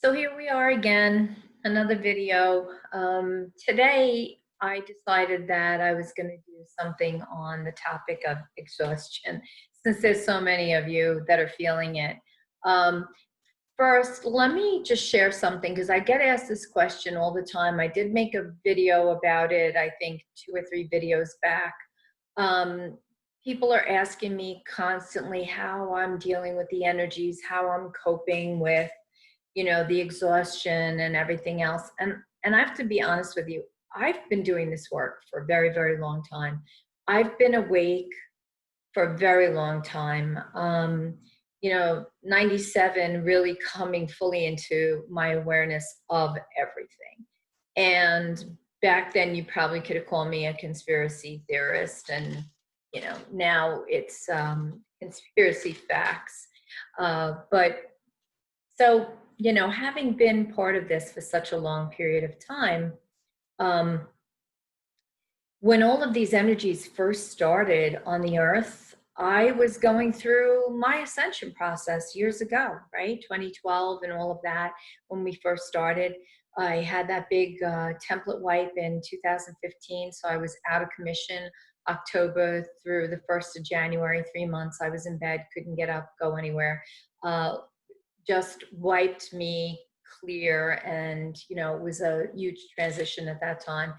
So here we are again, another video. Today, I decided that I was going to do something on the topic of exhaustion, since there's so many of you that are feeling it. Um, First, let me just share something because I get asked this question all the time. I did make a video about it, I think 2 or 3 videos back. Um, People are asking me constantly how I'm dealing with the energies, how I'm coping with the exhaustion and everything else. And I have to be honest with you, I've been doing this work for a very, very long time. I've been awake for a very long time. 97 really coming fully into my awareness of everything. And back then you probably could have called me a conspiracy theorist, and now it's conspiracy facts. But so, having been part of this for such a long period of time, um, when all of these energies first started on the earth, I was going through my ascension process years ago, right? 2012 and all of that. When we first started, I had that big template wipe in 2015. So I was out of commission October through the 1st of January, 3 months. I was in bed, couldn't get up, go anywhere. Uh, just wiped me clear, and it was a huge transition at that time.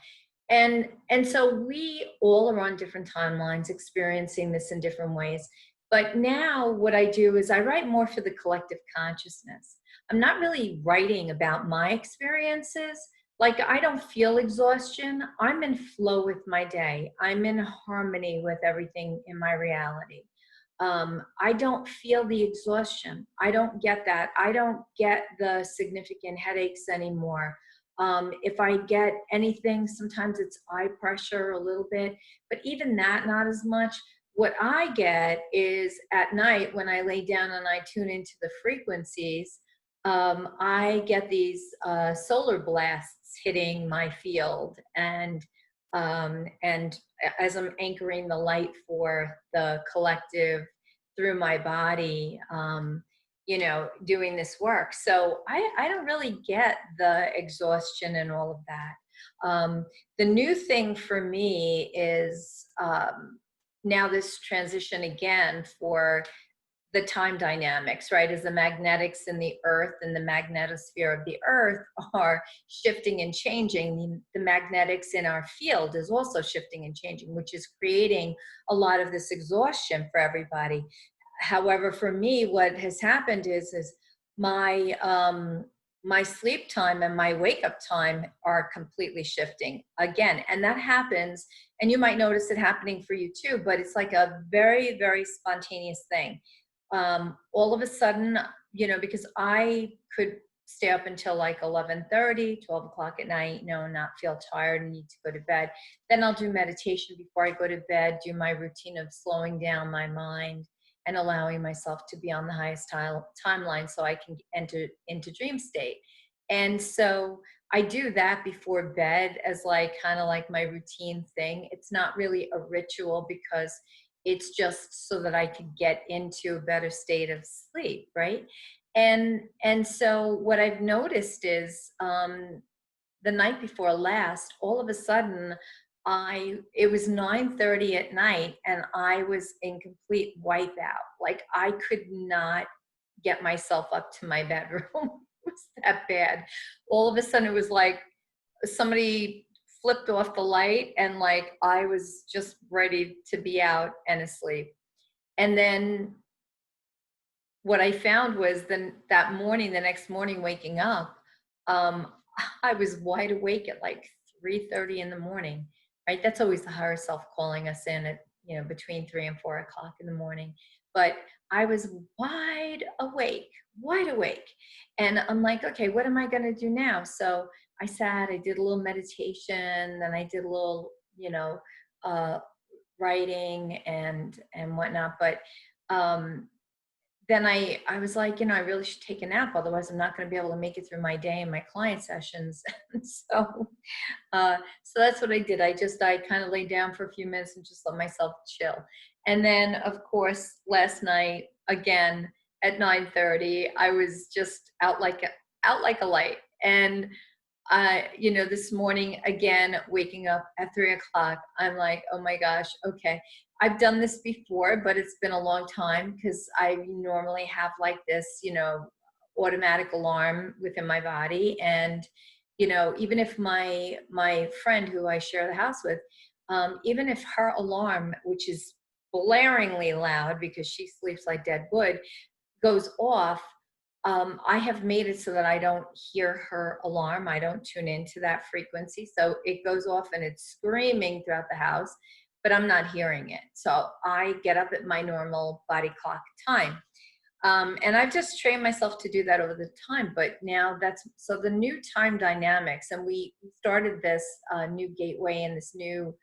And so we all are on different timelines experiencing this in different ways. But now what I do is I write more for the collective consciousness. I'm not really writing about my experiences. Like, I don't feel exhaustion. I'm in flow with my day. I'm in harmony with everything in my reality. I don't feel the exhaustion. I don't get that. I don't get the significant headaches anymore. If I get anything, sometimes it's eye pressure a little bit, but even that, not as much. What I get is at night when I lay down and I tune into the frequencies, I get these solar blasts hitting my field, and as I'm anchoring the light for the collective through my body, doing this work. So I don't really get the exhaustion and all of that. The new thing for me is now this transition again for the time dynamics, right? As the magnetics in the earth and the magnetosphere of the earth are shifting and changing, the magnetics in our field is also shifting and changing, which is creating a lot of this exhaustion for everybody. However, for me, what has happened is my sleep time and my wake up time are completely shifting again, and that happens, and you might notice it happening for you too, but it's like a very, very spontaneous thing. All of a sudden, because I could stay up until like 11:30, 12 o'clock at night, not feel tired and need to go to bed. Then I'll do meditation before I go to bed, do my routine of slowing down my mind and allowing myself to be on the highest timeline so I can enter into dream state. And so I do that before bed as like kind of like my routine thing. It's not really a ritual because it's just so that I could get into a better state of sleep, right? And so what I've noticed is the night before last, all of a sudden, it was 9:30 at night and I was in complete wipeout. Like, I could not get myself up to my bedroom. It was that bad. All of a sudden it was like somebody flipped off the light, and like I was just ready to be out and asleep. And then what I found was then that morning, the next morning waking up, um, I was wide awake at like 3:30 in the morning, right? That's always the higher self calling us in at, between 3 and 4 o'clock in the morning. But I was wide awake, wide awake. And I'm like, okay, what am I going to do now? So I sat, I did a little meditation, then I did a little, uh, writing and whatnot. But um, then I was like, I really should take a nap. Otherwise, I'm not going to be able to make it through my day and my client sessions. And so that's what I did. I kind of laid down for a few minutes and just let myself chill. And then, of course, last night, again, at 9:30, I was just out like out like a light. And you know, this morning, again, waking up at 3 o'clock, I'm like, oh my gosh, okay. I've done this before, but it's been a long time because I normally have like this, you know, automatic alarm within my body. And, you know, even if my friend who I share the house with, even if her alarm, which is blaringly loud because she sleeps like dead wood, goes off, I have made it so that I don't hear her alarm. I don't tune into that frequency. So it goes off and it's screaming throughout the house, but I'm not hearing it. So I get up at my normal body clock time. And I've just trained myself to do that over the time. But now that's so the new time dynamics, and we started this new gateway and this new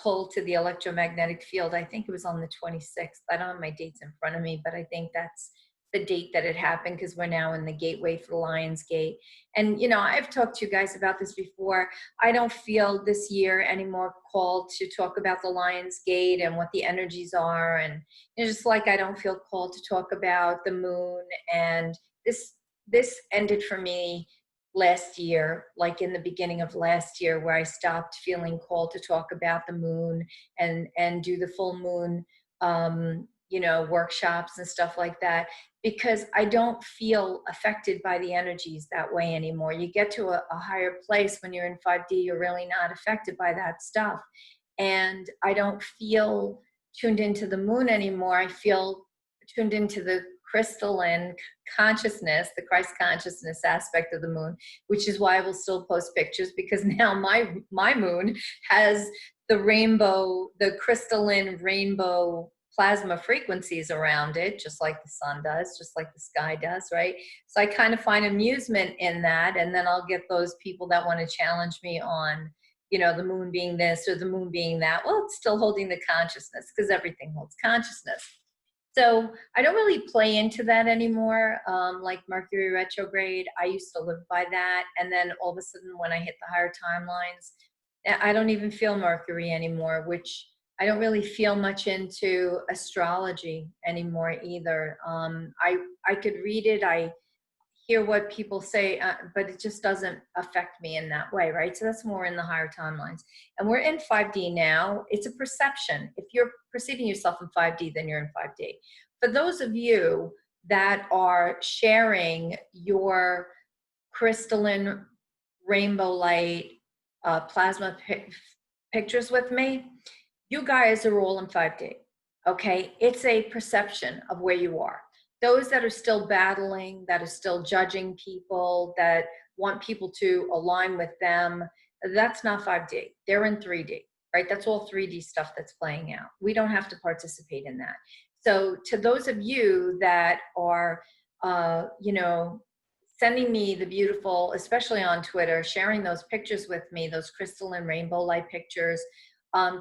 pull to the electromagnetic field. I think it was on the 26th. I don't have my dates in front of me, but I think that's the date that it happened because we're now in the gateway for the Lion's Gate. And, you know, I've talked to you guys about this before. I don't feel this year anymore called to talk about the Lion's Gate and what the energies are. And it's just like I don't feel called to talk about the moon. And this ended for me last year, like in the beginning of last year, where I stopped feeling called to talk about the moon and do the full moon you know, workshops and stuff like that, because I don't feel affected by the energies that way anymore. You get to a higher place when you're in 5D, you're really not affected by that stuff. And I don't feel tuned into the moon anymore. I feel tuned into the crystalline consciousness, the Christ consciousness aspect of the moon, which is why I will still post pictures, because now my moon has the rainbow, the crystalline rainbow plasma frequencies around it, just like the sun does, just like the sky does, right? So I kind of find amusement in that. And then I'll get those people that want to challenge me on, you know, the moon being this or the moon being that. Well, it's still holding the consciousness because everything holds consciousness. So I don't really play into that anymore. Like Mercury retrograde, I used to live by that. And then all of a sudden when I hit the higher timelines, I don't even feel Mercury anymore, which I don't really feel much into astrology anymore either. I could read it. I hear what people say, but it just doesn't affect me in that way, right? So that's more in the higher timelines. And we're in 5D now. It's a perception. If you're perceiving yourself in 5D, then you're in 5D. For those of you that are sharing your crystalline rainbow light plasma pictures with me, you guys are all in 5D, okay? It's a perception of where you are. Those that are still battling, that are still judging people, that want people to align with them, that's not 5D. They're in 3D, right? That's all 3D stuff that's playing out. We don't have to participate in that. So to those of you that are, you know, sending me the beautiful, especially on Twitter, sharing those pictures with me, those crystalline rainbow light pictures,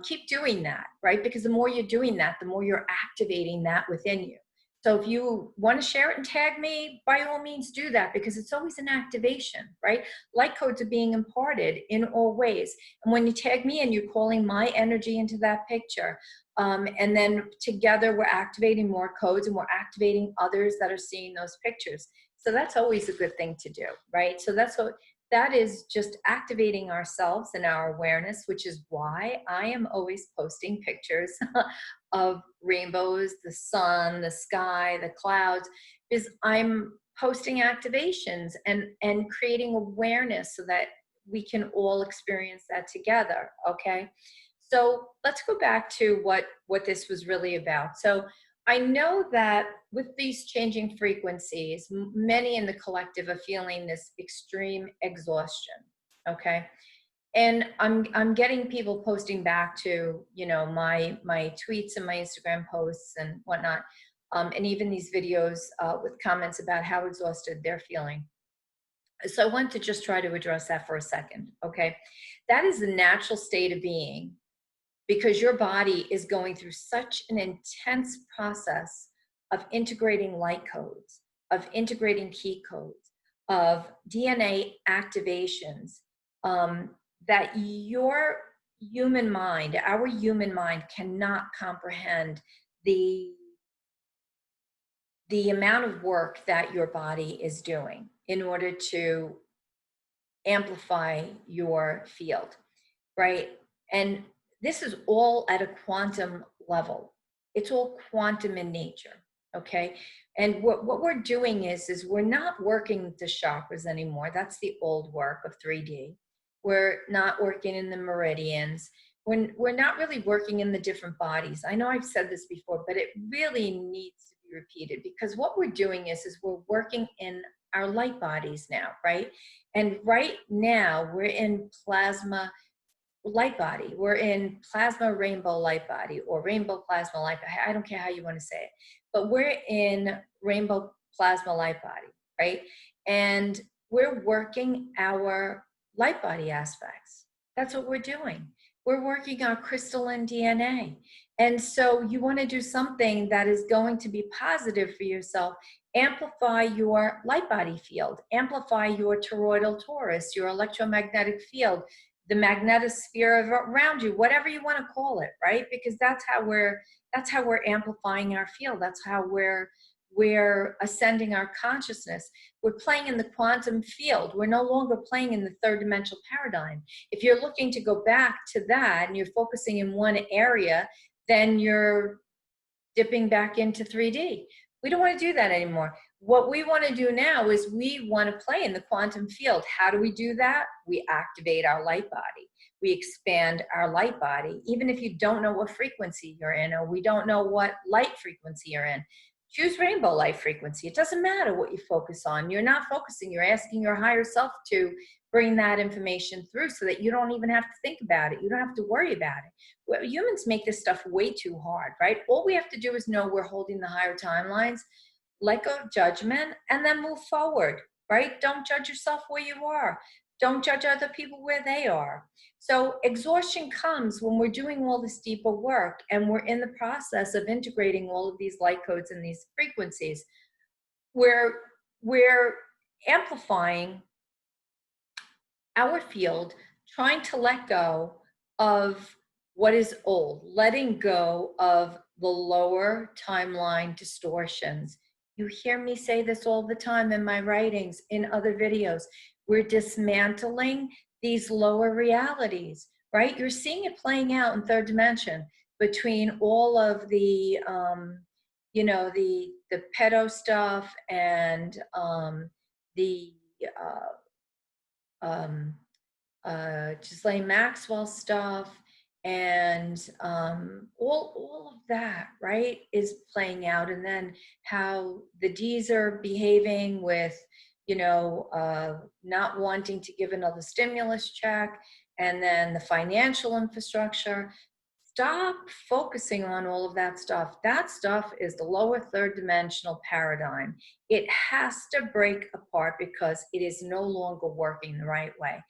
keep doing that, right? Because the more you're doing that, the more you're activating that within you. So if you want to share it and tag me, by all means do that, because it's always an activation, right? Light codes are being imparted in all ways. And when you tag me and you're calling my energy into that picture, and then together we're activating more codes and we're activating others that are seeing those pictures. So that's always a good thing to do, right? So that is just activating ourselves and our awareness, which is why I am always posting pictures of rainbows, the sun, the sky, the clouds, is I'm posting activations and creating awareness so that we can all experience that together, okay? So let's go back to what this was really about. So I know that with these changing frequencies, many in the collective are feeling this extreme exhaustion, okay? And I'm getting people posting back to, you know, my tweets and my Instagram posts and whatnot, and even these videos with comments about how exhausted they're feeling. So I want to just try to address that for a second, okay? That is the natural state of being, because your body is going through such an intense process of integrating light codes, of integrating key codes, of DNA activations, that your human mind, our human mind, cannot comprehend the the amount of work that your body is doing in order to amplify your field, right? And this is all at a quantum level. It's all quantum in nature, okay? And what we're doing is we're not working the chakras anymore. That's the old work of 3D. We're not working in the meridians. We're not really working in the different bodies. I know I've said this before, but it really needs to be repeated, because what we're doing is we're working in our light bodies now, right? And right now we're in plasma light body. We're in plasma rainbow light body, or rainbow plasma light body. I don't care how you want to say it, but we're in rainbow plasma light body, right? And we're working our light body aspects. That's what we're doing. We're working our crystalline DNA. And so you want to do something that is going to be positive for yourself. Amplify your light body field, amplify your toroidal torus, your electromagnetic field, the magnetosphere around you, whatever you want to call it, right? Because that's how we're amplifying our field. That's how we're ascending our consciousness. We're playing in the quantum field. We're no longer playing in the third dimensional paradigm. If you're looking to go back to that and you're focusing in one area, then you're dipping back into 3D. We don't want to do that anymore. What we want to do now is we want to play in the quantum field. How do we do that? We activate our light body. We expand our light body. Even if you don't know what frequency you're in, or we don't know what light frequency you're in, choose rainbow light frequency. It doesn't matter what you focus on. You're not focusing. You're asking your higher self to bring that information through so that you don't even have to think about it. You don't have to worry about it. Well, humans make this stuff way too hard, right? All we have to do is know we're holding the higher timelines, let go of judgment, and then move forward, right? Don't judge yourself where you are. Don't judge other people where they are. So exhaustion comes when we're doing all this deeper work and we're in the process of integrating all of these light codes and these frequencies. We're amplifying our field, trying to let go of what is old, letting go of the lower timeline distortions. You hear me say this all the time in my writings, in other videos. We're dismantling these lower realities, right? You're seeing it playing out in third dimension between all of the, the pedo stuff and the Ghislaine Maxwell stuff, and all of that, right, is playing out. And then how the D's are behaving with, not wanting to give another stimulus check, and then the financial infrastructure. Stop focusing on all of that stuff. That stuff is the lower third dimensional paradigm. It has to break apart because it is no longer working the right way.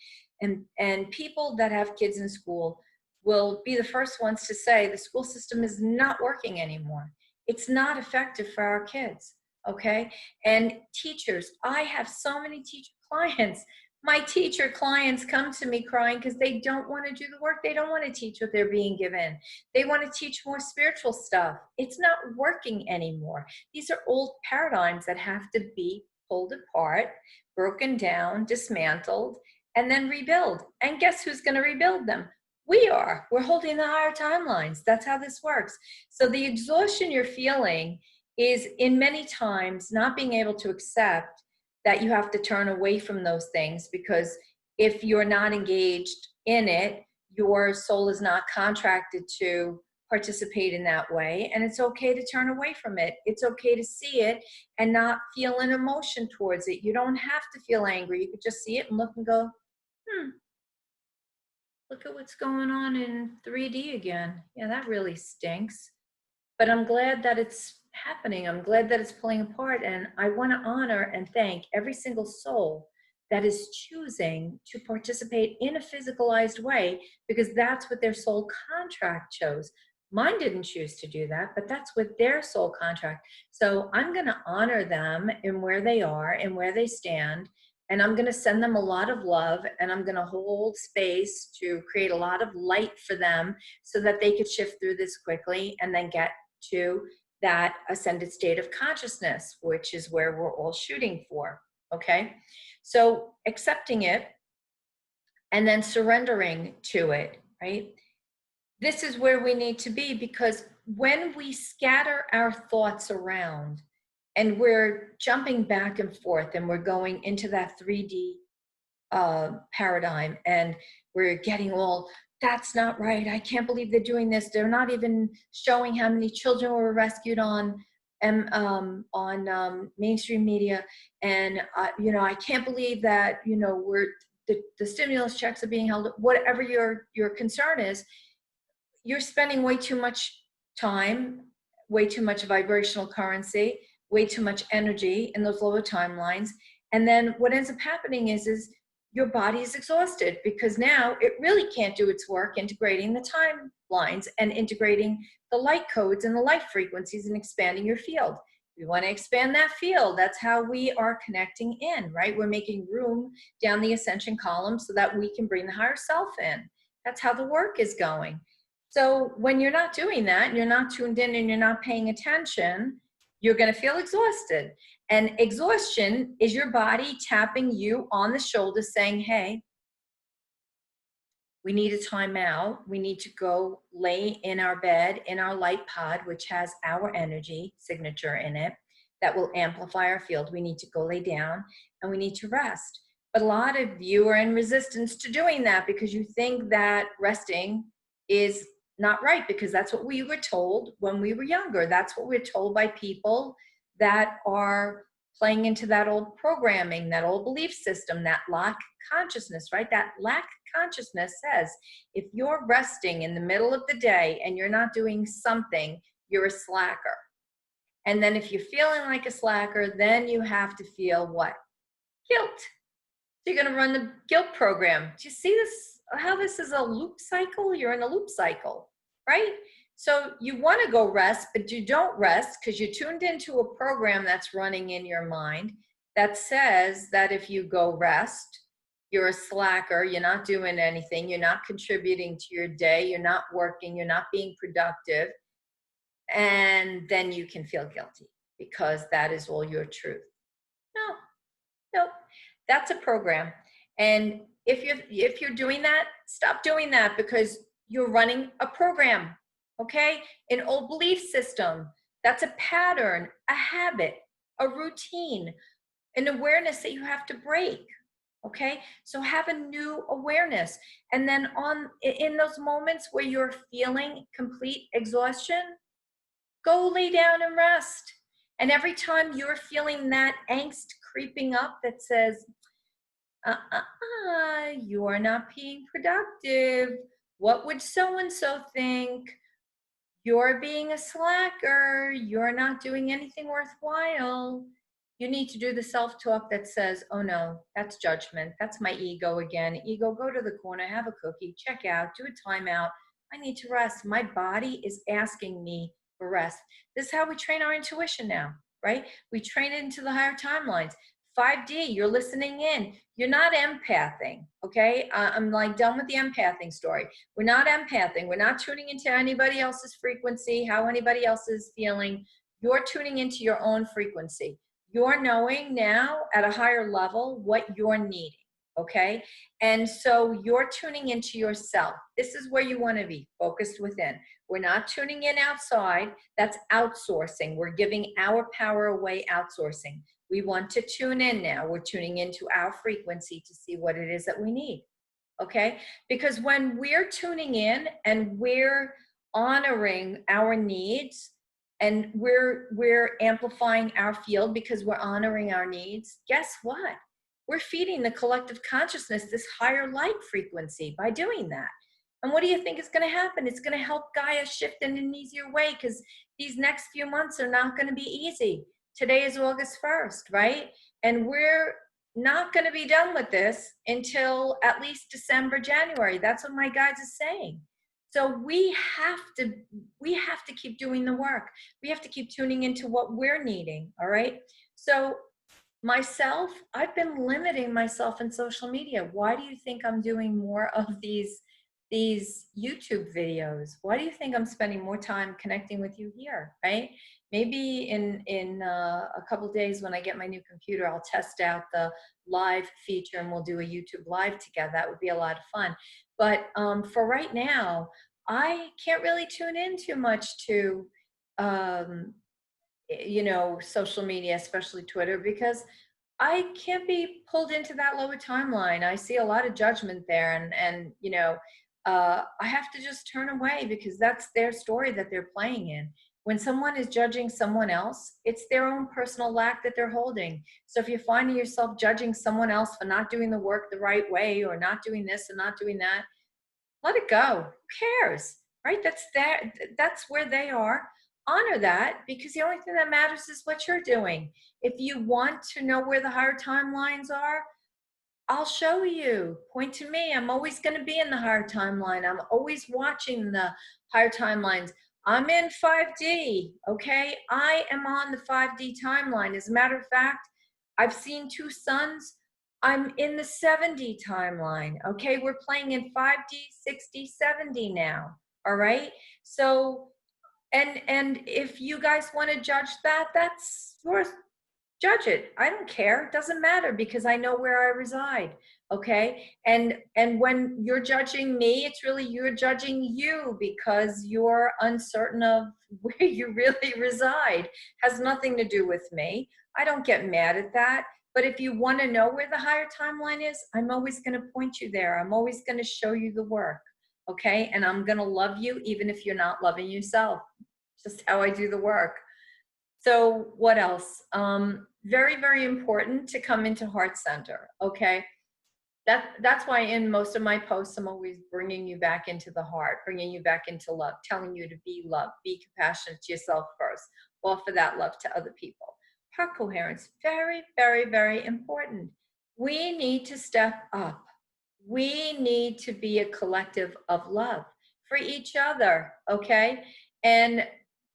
And people that have kids in school will be the first ones to say the school system is not working anymore. It's not effective for our kids, okay? And teachers, I have so many teacher clients. My teacher clients come to me crying because they don't want to do the work. They don't want to teach what they're being given. They want to teach more spiritual stuff. It's not working anymore. These are old paradigms that have to be pulled apart, broken down, dismantled, and then rebuild. And guess who's going to rebuild them? We are. We're holding the higher timelines. That's how this works. So the exhaustion you're feeling is, in many times, not being able to accept that you have to turn away from those things, because if you're not engaged in it, your soul is not contracted to participate in that way. And it's okay to turn away from it. It's okay to see it and not feel an emotion towards it. You don't have to feel angry. You could just see it and look and go, look at what's going on in 3D again. Yeah, that really stinks. But I'm glad that it's happening. I'm glad that it's pulling apart. And I want to honor and thank every single soul that is choosing to participate in a physicalized way, because that's what their soul contract chose. Mine didn't choose to do that, but that's what their soul contract. So I'm going to honor them in where they are and where they stand. And I'm going to send them a lot of love, and I'm going to hold space to create a lot of light for them so that they could shift through this quickly and then get to that ascended state of consciousness, which is where we're all shooting for. Okay. So accepting it and then surrendering to it, right? This is where we need to be, because when we scatter our thoughts around and we're jumping back and forth and we're going into that 3D paradigm, and we're getting all, that's not right, I can't believe they're doing this, they're not even showing how many children were rescued on mainstream media, and I can't believe that we're the stimulus checks are being held, whatever your concern is. You're spending way too much time, way too much vibrational currency, way too much energy in those lower timelines. And then what ends up happening is your body is exhausted, because now it really can't do its work integrating the timelines and integrating the light codes and the light frequencies and expanding your field. We want to expand that field. That's how we are connecting in, right? We're making room down the ascension column so that we can bring the higher self in. That's how the work is going. So when you're not doing that, and you're not tuned in, and you're not paying attention, you're going to feel exhausted. And exhaustion is your body tapping you on the shoulder saying, hey, we need a timeout. We need to go lay in our bed, in our light pod, which has our energy signature in it that will amplify our field. We need to go lay down and we need to rest. But a lot of you are in resistance to doing that because you think that resting is not right, because that's what we were told when we were younger. That's what we're told by people that are playing into that old programming, that old belief system, that lack consciousness, right? That lack consciousness says if you're resting in the middle of the day and you're not doing something, you're a slacker. And then if you're feeling like a slacker, then you have to feel what? Guilt. So you're going to run the guilt program. Do you see this? How this is a loop cycle? You're in a loop cycle, right? So you want to go rest, but you don't rest because you're tuned into a program that's running in your mind that says that if you go rest, you're a slacker, you're not doing anything, you're not contributing to your day, you're not working, you're not being productive, and then you can feel guilty because that is all your truth. No, that's a program. And if you're doing that, stop doing that, because you're running a program, okay? An old belief system. That's a pattern, a habit, a routine, an awareness that you have to break, okay? So have a new awareness. And then in those moments where you're feeling complete exhaustion, go lay down and rest. And every time you're feeling that angst creeping up that says, you are not being productive, what would so-and-so think, you're being a slacker, you're not doing anything worthwhile, you need to do the self-talk that says, oh no, that's judgment, that's my ego again. Ego, go to the corner, have a cookie, check out, do a timeout, I need to rest, my body is asking me for rest. This is how we train our intuition now, right? We train it into the higher timelines. 5D, you're listening in. You're not empathing, okay? I'm like done with the empathing story. We're not empathing. We're not tuning into anybody else's frequency, how anybody else is feeling. You're tuning into your own frequency. You're knowing now at a higher level what you're needing, okay? And so you're tuning into yourself. This is where you want to be, focused within. We're not tuning in outside. That's outsourcing. We're giving our power away, outsourcing. We want to tune in now. We're tuning into our frequency to see what it is that we need, okay? Because when we're tuning in and we're honoring our needs and we're amplifying our field because we're honoring our needs, guess what? We're feeding the collective consciousness this higher light frequency by doing that. And what do you think is going to happen? It's going to help Gaia shift in an easier way, because these next few months are not going to be easy. Today is August 1st, right? And we're not going to be done with this until at least December, January. That's what my guides are saying. So we have to keep doing the work. We have to keep tuning into what we're needing, all right? So myself, I've been limiting myself in social media. Why do you think I'm doing more of these YouTube videos? Why do you think I'm spending more time connecting with you here, right? maybe in a couple days when I get my new computer, I'll test out the live feature and we'll do a YouTube live together. That would be a lot of fun. But for right now, I can't really tune in too much to um, social media, especially Twitter, because I can't be pulled into that lower timeline. I see a lot of judgment there, and I have to just turn away because that's their story that they're playing in. When someone is judging someone else, it's their own personal lack that they're holding. So if you're finding yourself judging someone else for not doing the work the right way, or not doing this and not doing that, let it go. Who cares? Right? That's where they are. Honor that, because the only thing that matters is what you're doing. If you want to know where the higher timelines are, I'll show you. Point to me. I'm always going to be in the higher timeline. I'm always watching the higher timelines. I'm in 5D, okay? I am on the 5D timeline. As a matter of fact, I've seen two suns. I'm in the 7D timeline, okay? We're playing in 5D, 6D, 7D now, all right? So, and if you guys want to judge that, that's yours. Judge it. I don't care. It doesn't matter because I know where I reside. Okay. And when you're judging me, it's really you're judging you because you're uncertain of where you really reside. Has nothing to do with me. I don't get mad at that. But if you want to know where the higher timeline is, I'm always going to point you there. I'm always going to show you the work. Okay. And I'm going to love you even if you're not loving yourself. Just how I do the work. So what else? Very, very important to come into heart center. Okay. That's why in most of my posts, I'm always bringing you back into the heart, bringing you back into love, telling you to be loved, be compassionate to yourself first, offer that love to other people. Heart coherence, very, very, very important. We need to step up. We need to be a collective of love for each other. Okay. And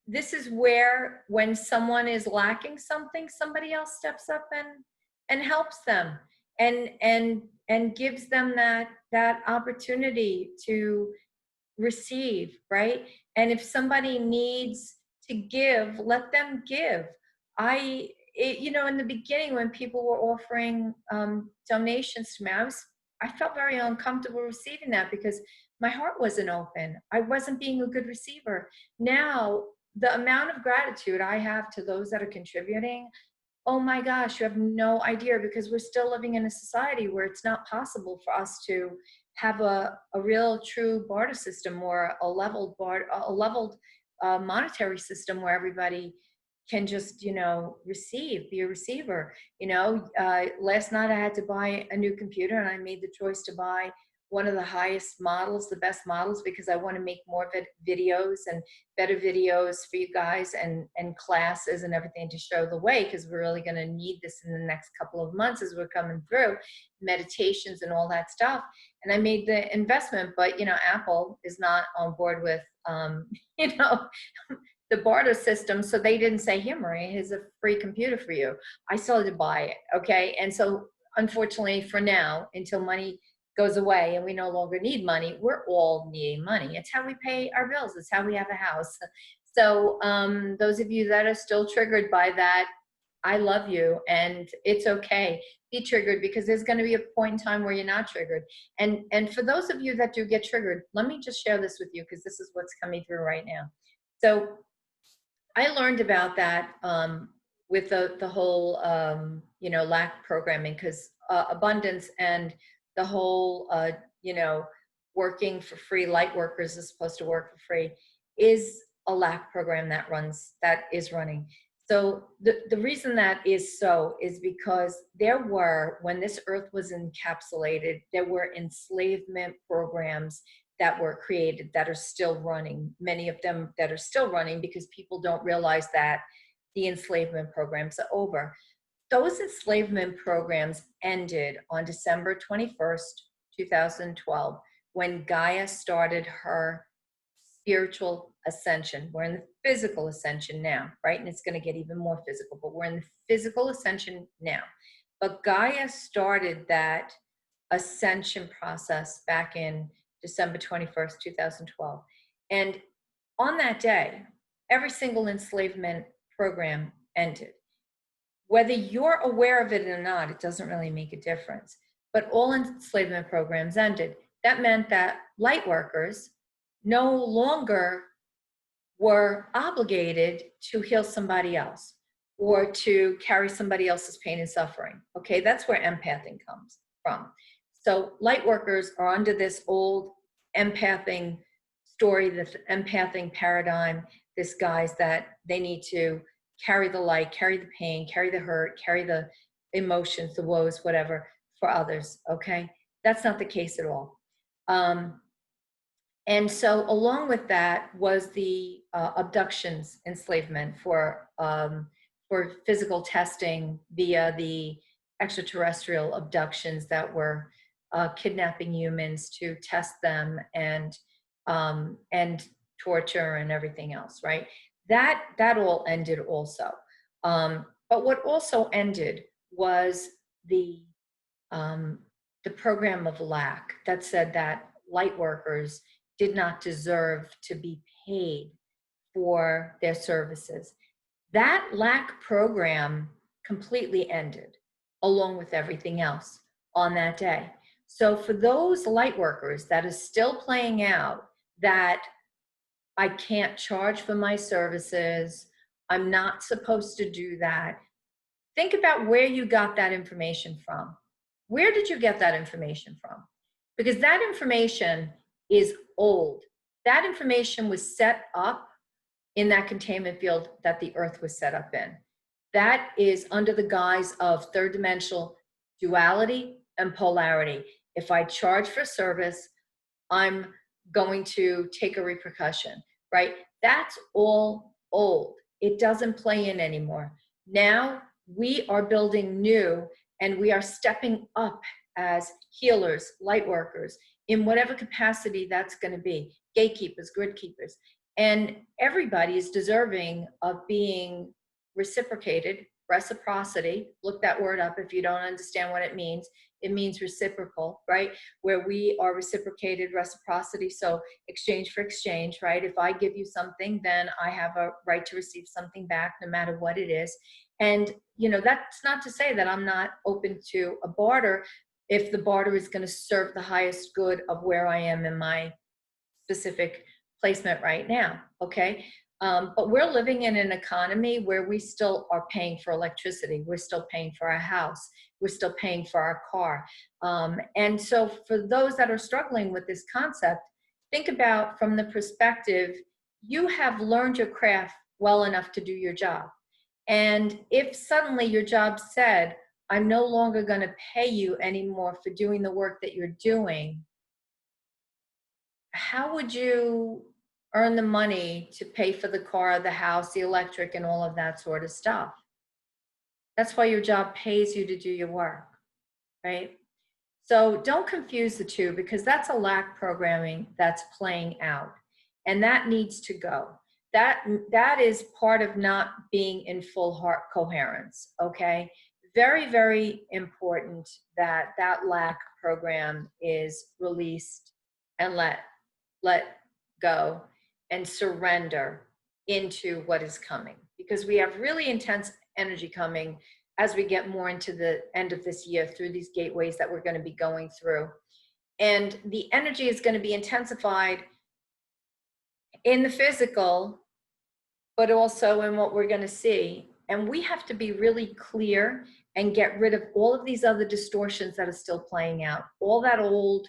this is where when someone is lacking something, somebody else steps up and helps them and gives them that opportunity to receive, right? And if somebody needs to give, let them give. In the beginning when people were offering donations to me, I felt very uncomfortable receiving that because my heart wasn't open. I wasn't being a good receiver. Now, the amount of gratitude I have to those that are contributing, oh my gosh, you have no idea, because we're still living in a society where it's not possible for us to have a real true barter system, or a leveled monetary system where everybody can just be a receiver. Last night I had to buy a new computer, and I made the choice to buy one of the highest models, the best models, because I want to make more videos and better videos for you guys, and classes and everything to show the way, because we're really going to need this in the next couple of months as we're coming through meditations and all that stuff. And I made the investment, but Apple is not on board with the barter system. So they didn't say, here, Maria, here's a free computer for you. I still had to buy it. Okay. And so unfortunately for now, until money goes away and we no longer need money, we're all needing money. It's how we pay our bills. It's how we have a house. So those of you that are still triggered by that, I love you, and it's okay. Be triggered, because there's going to be a point in time where you're not triggered. And for those of you that do get triggered, let me just share this with you, because this is what's coming through right now. So I learned about that with the whole lack programming, because abundance and the whole working for free, light workers is supposed to work for free, is a lack program that is running. So the reason that is because when this earth was encapsulated, there were enslavement programs that were created that are still running, many of them that are still running, because people don't realize that the enslavement programs are over. Those enslavement programs ended on December 21st, 2012, when Gaia started her spiritual ascension. We're in the physical ascension now, right? And it's going to get even more physical, but we're in the physical ascension now. But Gaia started that ascension process back in December 21st, 2012. And on that day, every single enslavement program ended. Whether you're aware of it or not, it doesn't really make a difference. But all enslavement programs ended. That meant that light workers no longer were obligated to heal somebody else or to carry somebody else's pain and suffering. Okay, that's where empathing comes from. So light workers are under this old empathing story, this empathing paradigm, this guys that they need to carry the light, carry the pain, carry the hurt, carry the emotions, the woes, whatever, for others. Okay, that's not the case at all. And so along with that was the abductions, enslavement for physical testing via the extraterrestrial abductions that were kidnapping humans to test them and torture and everything else, right? That all ended also. But what also ended was the program of lack that said that light workers did not deserve to be paid for their services. That lack program completely ended, along with everything else on that day. So for those light workers that is still playing out that I can't charge for my services, I'm not supposed to do that, think about where you got that information from. Where did you get that information from? Because that information is old. That information was set up in that containment field that the earth was set up in. That is under the guise of third dimensional duality and polarity. If I charge for service, I'm going to take a repercussion, right? That's all old. It doesn't play in anymore. Now we are building new, and we are stepping up as healers, light workers, in whatever capacity that's going to be, gatekeepers, grid keepers. And everybody is deserving of being reciprocated, reciprocity. Look that word up if you don't understand what it means. It means reciprocal, right? Where we are reciprocated, reciprocity. So exchange for exchange, right? If I give you something, then I have a right to receive something back, no matter what it is. And, you know, that's not to say that I'm not open to a barter if the barter is going to serve the highest good of where I am in my specific placement right now, okay? But we're living in an economy where we still are paying for electricity. We're still paying for our house. We're still paying for our car. And so for those that are struggling with this concept, think about from the perspective, you have learned your craft well enough to do your job. And if suddenly your job said, I'm no longer going to pay you anymore for doing the work that you're doing, how would you earn the money to pay for the car, the house, the electric, and all of that sort of stuff? That's why your job pays you to do your work, right? So don't confuse the two, because that's a lack programming that's playing out, and that needs to go. That is part of not being in full heart coherence, okay? Very, very important that that lack program is released and let go and surrender into what is coming, because we have really intense energy coming as we get more into the end of this year through these gateways that we're going to be going through. And the energy is going to be intensified in the physical, but also in what we're going to see. And we have to be really clear and get rid of all of these other distortions that are still playing out, all that old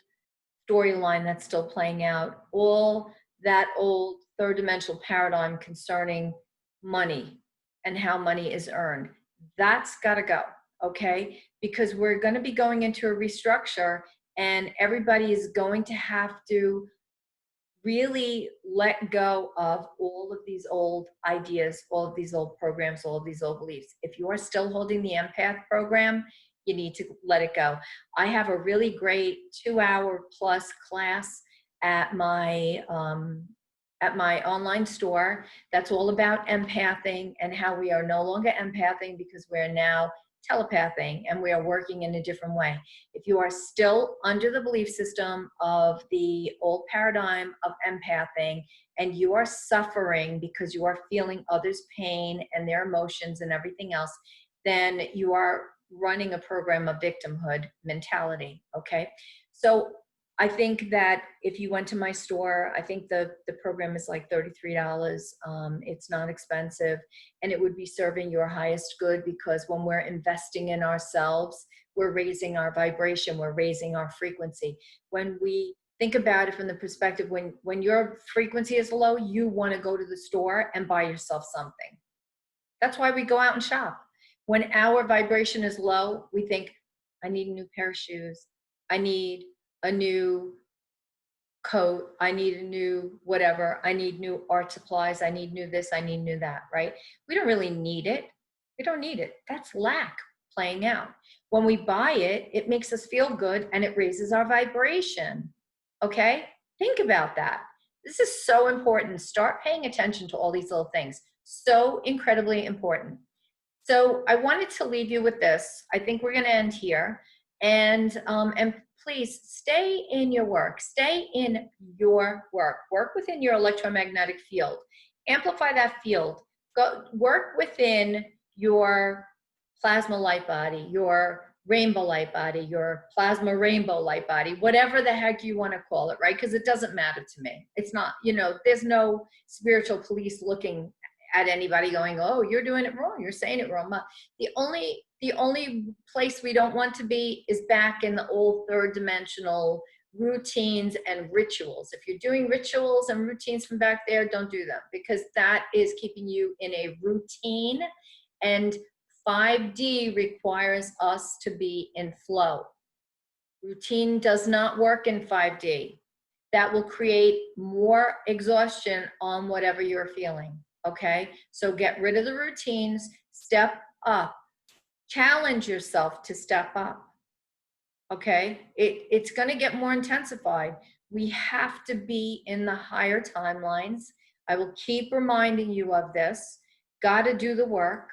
storyline that's still playing out, all that old third dimensional paradigm concerning money and how money is earned. That's got to go, okay? Because we're going to be going into a restructure, and everybody is going to have to really let go of all of these old ideas, all of these old programs, all of these old beliefs. If you are still holding the empath program, you need to let it go. I have a really great 2-hour plus class at my online store that's all about empathing and how we are no longer empathing because we're now telepathing and we are working in a different way. If you are still under the belief system of the old paradigm of empathing and you are suffering because you are feeling others' pain and their emotions and everything else, then you are running a program of victimhood mentality, okay? So I think that if you went to my store, I think the program is like $33. It's not expensive, and it would be serving your highest good, because when we're investing in ourselves, we're raising our vibration, we're raising our frequency. When we think about it from the perspective, when your frequency is low, you want to go to the store and buy yourself something. That's why we go out and shop. When our vibration is low, we think, I need a new pair of shoes. I need a new coat. I need a new whatever. I need new art supplies. I need new this. I need new that, right? We don't really need it. We don't need it. That's lack playing out. When we buy it, it makes us feel good and it raises our vibration. Okay? Think about that. This is so important. Start paying attention to all these little things. So incredibly important. So I wanted to leave you with this. I think we're going to end here. And please stay in your work. Stay in your work. Work within your electromagnetic field. Amplify that field. Go work within your plasma light body, your rainbow light body, your plasma rainbow light body, whatever the heck you want to call it, right? Because it doesn't matter to me. It's not, you know, there's no spiritual police looking at anybody going, oh, you're doing it wrong, you're saying it wrong. The only place we don't want to be is back in the old third dimensional routines and rituals. If you're doing rituals and routines from back there, don't do them, because that is keeping you in a routine, and 5D requires us to be in flow. Routine does not work in 5D. That will create more exhaustion on whatever you're feeling. Okay, so get rid of the routines, step up, challenge yourself to step up. Okay, it's going to get more intensified. We have to be in the higher timelines. I will keep reminding you of this. Got to do the work.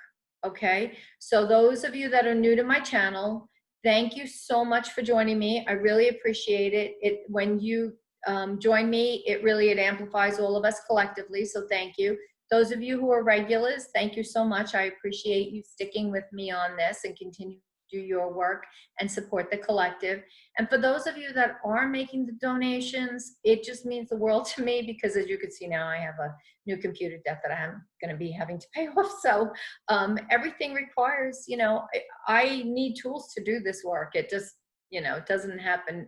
Okay, so those of you that are new to my channel, thank you so much for joining me. I really appreciate it. When you join me, it amplifies all of us collectively, so thank you. Those of you who are regulars, thank you so much. I appreciate you sticking with me on this and continue to do your work and support the collective. And for those of you that are making the donations, it just means the world to me, because as you can see now, I have a new computer debt that I'm going to be having to pay off. So everything requires, you know, I need tools to do this work. It just, you know, it doesn't happen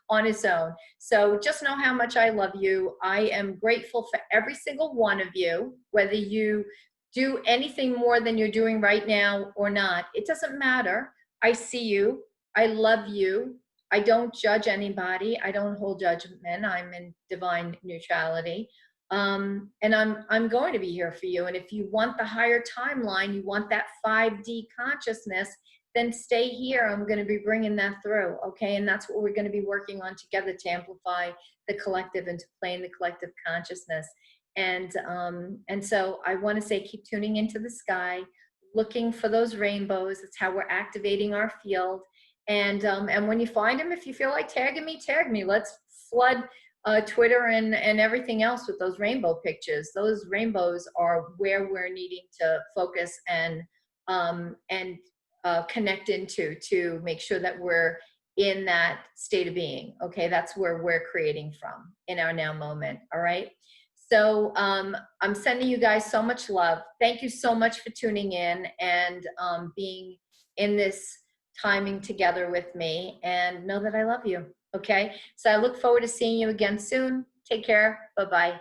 on its own. So just know how much I love you. I am grateful for every single one of you, whether you do anything more than you're doing right now or not. It doesn't matter. I see you. I love you. I don't judge anybody. I don't hold judgment. I'm in divine neutrality. And I'm going to be here for you. And if you want the higher timeline, you want that 5D consciousness, then stay here. I'm going to be bringing that through, okay? And that's what we're going to be working on together, to amplify the collective and to play in the collective consciousness. And so I want to say, keep tuning into the sky, looking for those rainbows. That's how we're activating our field. And when you find them, if you feel like tagging me, tag me. Let's flood Twitter and everything else with those rainbow pictures. Those rainbows are where we're needing to focus and connect into, to make sure that we're in that state of being. Okay, that's where we're creating from in our now moment. All right. So I'm sending you guys so much love. Thank you so much for tuning in and being in this timing together with me, and know that I love you. Okay. So I look forward to seeing you again soon. Take care. Bye-bye.